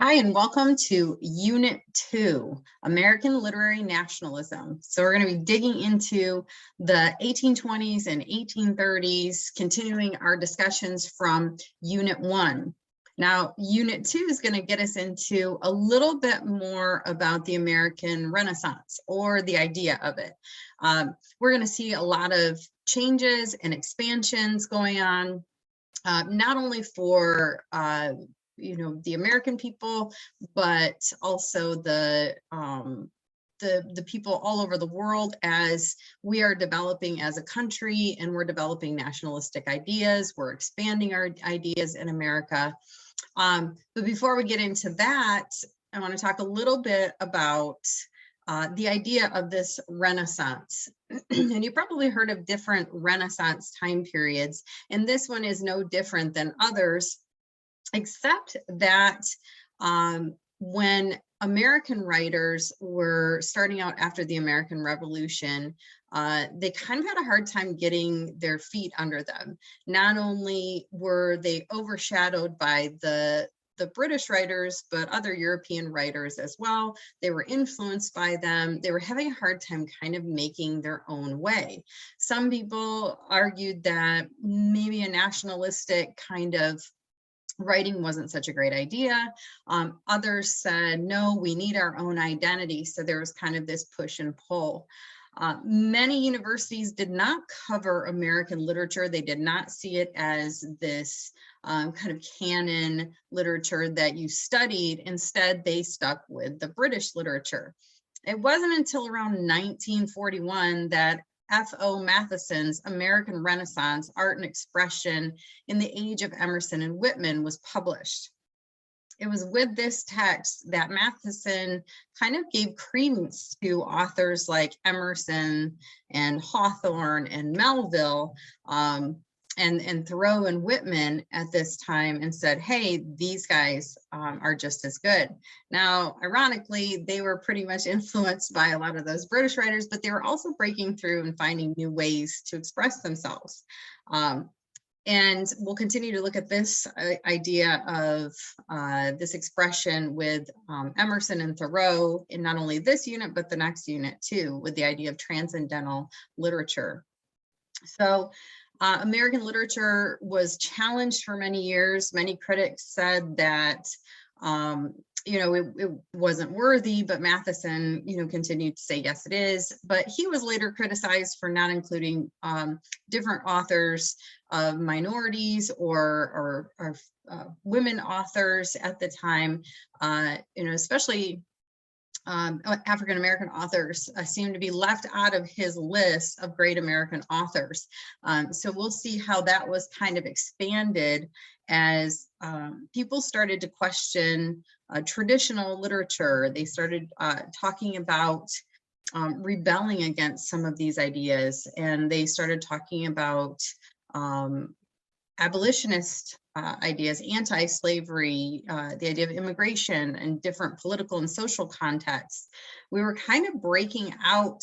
Hi, and welcome to Unit 2, American Literary Nationalism. So we're going to be digging into the 1820s and 1830s, continuing our discussions from Unit 1. Now, Unit 2 is going to get us into a little bit more about the American Renaissance, or the idea of it. We're going to see a lot of changes and expansions going on, not only for the American people, but also the people all over the world, as we are developing as a country and we're developing nationalistic ideas. We're expanding our ideas in America. But before we get into that, I want to talk a little bit about the idea of this Renaissance. And you probably heard of different Renaissance time periods, and this one is no different than others, except that when American writers were starting out after the American Revolution, they kind of had a hard time getting their feet under them. Not only were they overshadowed by the British writers, but other European writers as well. They were influenced by them. They were having a hard time kind of making their own way. Some people argued that maybe a nationalistic kind of writing wasn't such a great idea. Others said, no, we need our own identity. So there was kind of this push and pull. Many universities did not cover American literature. They did not see it as this kind of canon literature that you studied. Instead, they stuck with the British literature. It wasn't until around 1941 that F.O. Matheson's American Renaissance, Art and Expression in the Age of Emerson and Whitman was published. It was with this text that Matheson kind of gave credence to authors like Emerson and Hawthorne and Melville, and Thoreau and Whitman at this time, and said, hey, these guys are just as good. Now, ironically, they were pretty much influenced by a lot of those British writers, but they were also breaking through and finding new ways to express themselves. And we'll continue to look at this idea of this expression with Emerson and Thoreau in not only this unit, but the next unit too, with the idea of transcendental literature. So American literature was challenged for many years. Many critics said that, it wasn't worthy, but Matheson, continued to say, yes, it is. But he was later criticized for not including different authors of minorities or women authors at the time, especially African-American authors seem to be left out of his list of great American authors. So we'll see how that was kind of expanded as people started to question traditional literature. They started talking about rebelling against some of these ideas, and they started talking about abolitionist ideas, anti-slavery, the idea of immigration and different political and social contexts. We were kind of breaking out,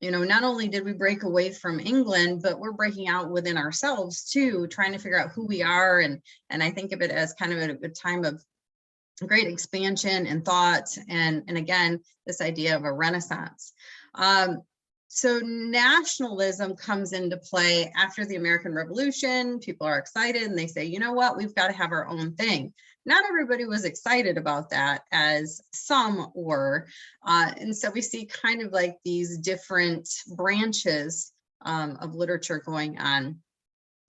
not only did we break away from England, but we're breaking out within ourselves too, trying to figure out who we are. And I think of it as kind of a time of great expansion and thought. And again, this idea of a renaissance. So nationalism comes into play after the American Revolution. People are excited and they say, you know what, we've got to have our own thing. Not everybody was excited about that, as some were. And so we see kind of like these different branches of literature going on.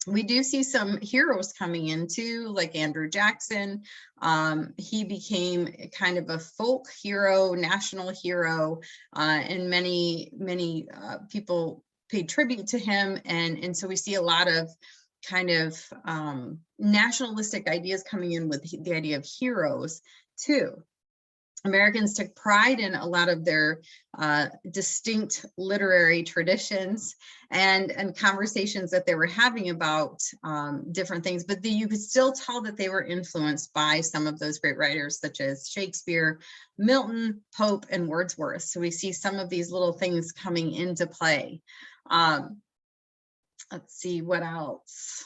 We do see some heroes coming in too, like Andrew Jackson. He became kind of a folk hero, national hero, and many people paid tribute to him. And so we see a lot of kind of nationalistic ideas coming in with the idea of heroes too. Americans took pride in a lot of their distinct literary traditions and conversations that they were having about different things, but you could still tell that they were influenced by some of those great writers such as Shakespeare, Milton, Pope, and Wordsworth. So we see some of these little things coming into play. Let's see what else.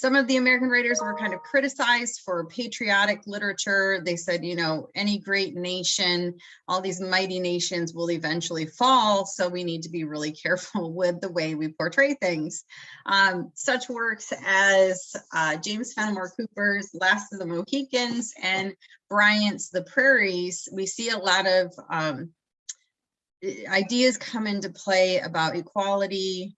Some of the American writers were kind of criticized for patriotic literature. They said, you know, any great nation, all these mighty nations will eventually fall, so we need to be really careful with the way we portray things. Such works as James Fenimore Cooper's Last of the Mohicans and Bryant's The Prairies, we see a lot of ideas come into play about equality,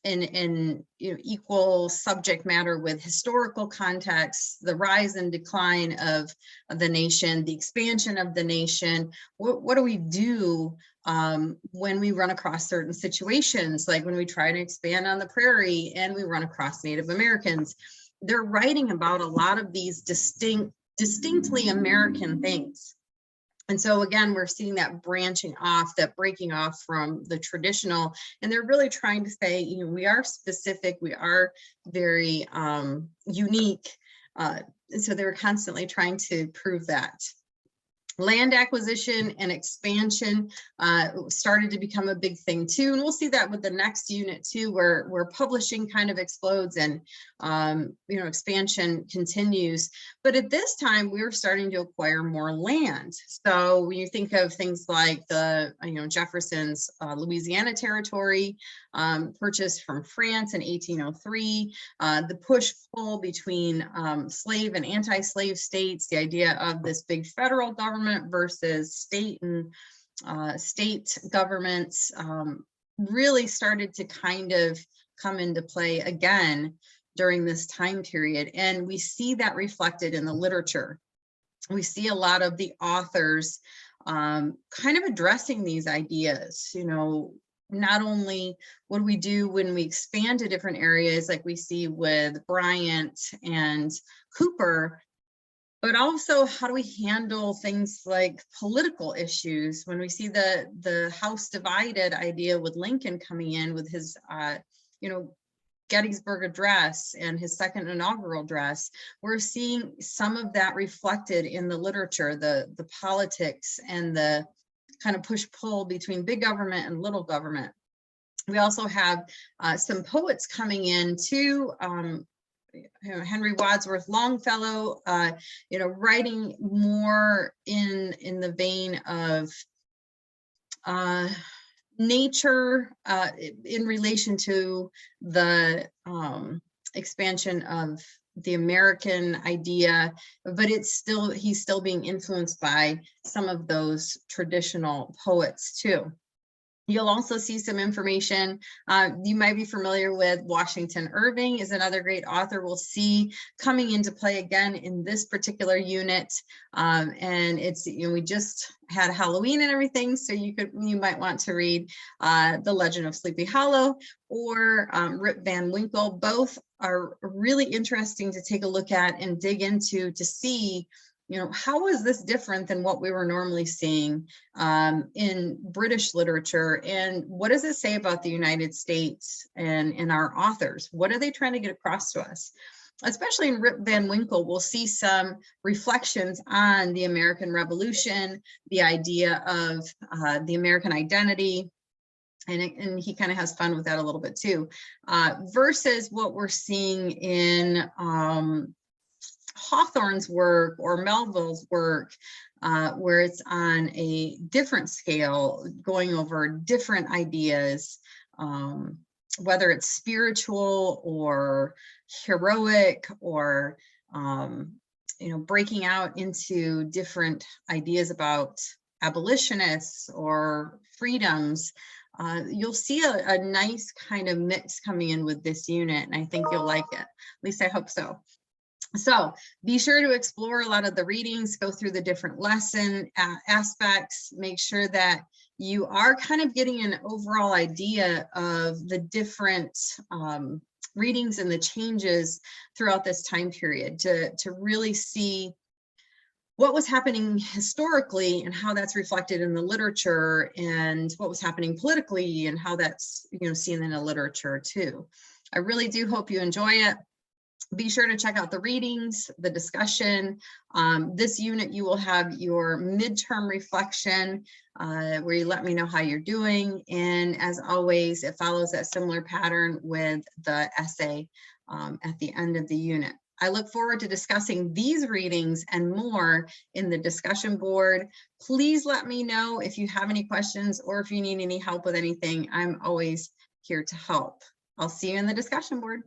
in you know, equal subject matter with historical context, the rise and decline of the nation, the expansion of the nation. What do we do when we run across certain situations, like when we try to expand on the prairie and we run across Native Americans? They're writing about a lot of these distinctly American things. And so again, we're seeing that branching off, that breaking off from the traditional, and they're really trying to say, you know, we are specific, we are very unique. And so they were constantly trying to prove that. Land acquisition and expansion started to become a big thing too. And we'll see that with the next unit too, where publishing kind of explodes and, you know, expansion continues. But at this time, we were starting to acquire more land. So when you think of things like the, you know, Jefferson's Louisiana territory, purchased from France in 1803, the push-pull between slave and anti-slave states, the idea of this big federal government versus state and state governments really started to kind of come into play again during this time period. And we see that reflected in the literature. We see a lot of the authors kind of addressing these ideas, you know, not only what do we do when we expand to different areas like we see with Bryant and Cooper, but also how do we handle things like political issues when we see the House divided idea with Lincoln coming in with his, you know, Gettysburg Address and his second inaugural address. We're seeing some of that reflected in the literature, the politics and the kind of push-pull between big government and little government. We also have some poets coming in too. Henry Wadsworth Longfellow, you know, writing more in the vein of nature in relation to the expansion of the American idea, but it's still, he's still being influenced by some of those traditional poets too. You'll also see some information. You might be familiar with Washington Irving is another great author we'll see coming into play again in this particular unit. And it's, you know, we just had Halloween and everything, so you might want to read The Legend of Sleepy Hollow or Rip Van Winkle. Both are really interesting to take a look at and dig into to see, you know, how is this different than what we were normally seeing in British literature? And what does it say about the United States and our authors? What are they trying to get across to us? Especially in Rip Van Winkle, we'll see some reflections on the American Revolution, the idea of the American identity, and he kind of has fun with that a little bit too, versus what we're seeing in Hawthorne's work or Melville's work, where it's on a different scale, going over different ideas, whether it's spiritual or heroic or, you know, breaking out into different ideas about abolitionists or freedoms. You'll see a nice kind of mix coming in with this unit, and I think you'll like it. At least I hope so. So be sure to explore a lot of the readings, go through the different lesson aspects, make sure that you are kind of getting an overall idea of the different readings and the changes throughout this time period to really see what was happening historically and how that's reflected in the literature, and what was happening politically and how that's, you know, seen in the literature too. I really do hope you enjoy it. Be sure to check out the readings, the discussion. This unit, you will have your midterm reflection where you let me know how you're doing. And as always, it follows that similar pattern with the essay at the end of the unit. I look forward to discussing these readings and more in the discussion board. Please let me know if you have any questions or if you need any help with anything. I'm always here to help. I'll see you in the discussion board.